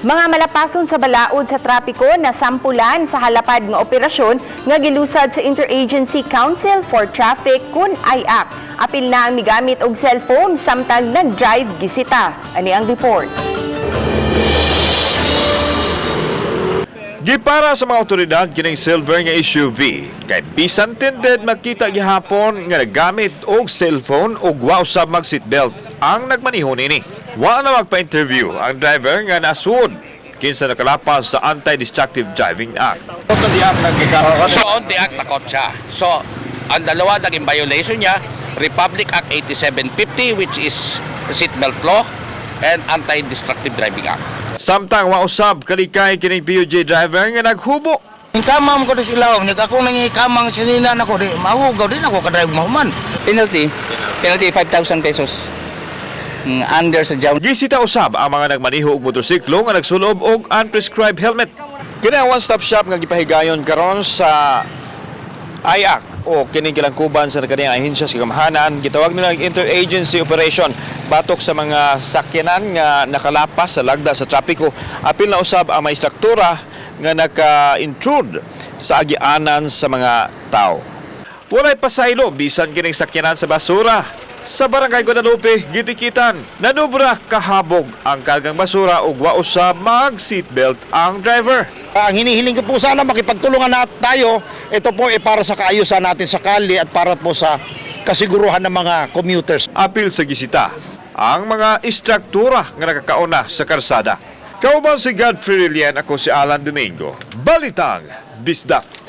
Mga malapason sa balaod sa trapiko na sampulan sa halapad nga operasyon nga gilusad sa Interagency Council for Traffic kun IAC. Apil na ang migamit og cellphone samtang nag-drive gisita. Ani ang report. Gipara sa mga otoridad kining silver nga SUV kay bisan tinded makita gihapon nga nagamit og cellphone ug wa usab mag seatbelt ang nagmaneho nini. Wa na magpa-interview ang driver nga nasuod kinsa nakalapas sa Anti-Destructive Driving Act. So on the act na siya. So ang dalawa naging violation niya, Republic Act 8750 which is seatbelt law and Anti-Destructive Driving Act. Samtang wa usab kalikay kining PUJ driver nga naghubo. Kamam ko sila, ako nang ikamang sinina nako di mahugaw din ako kadrive mahuman. Penalty 5,000 pesos. Under sa jaw. Gisita usab ang mga nagmaneho og motorsiklo nga nagsulob og unprescribed helmet. Kini ang one-stop shop nga gipahigayon karon sa IAC o kining kilangkuban sa kaniyang ahensya sa Kamhanan. Gitawag nila interagency operation batok sa mga sakyanan nga nakalapas sa lagda sa trapiko. Apil na usab ang may struktura nga naka-intrude sa agianan sa mga tao. Walay pasaylo bisan kining sakyanan sa basura. Sa Barangay Guadalupe, gitikitan, nanubra kahabog ang kargang basura ug wa usab mag seatbelt ang driver. Ang hinihiling ko po sana makipagtulungan tayo, ito po ay para sa kaayusan natin sa kali at para po sa kasiguruhan ng mga commuters. Apil sa gisita ang mga istruktura nga nakakauna sa karsada. Kauban si Godfrey Rillian, ako si Alan Domingo. Balitang Bisdak.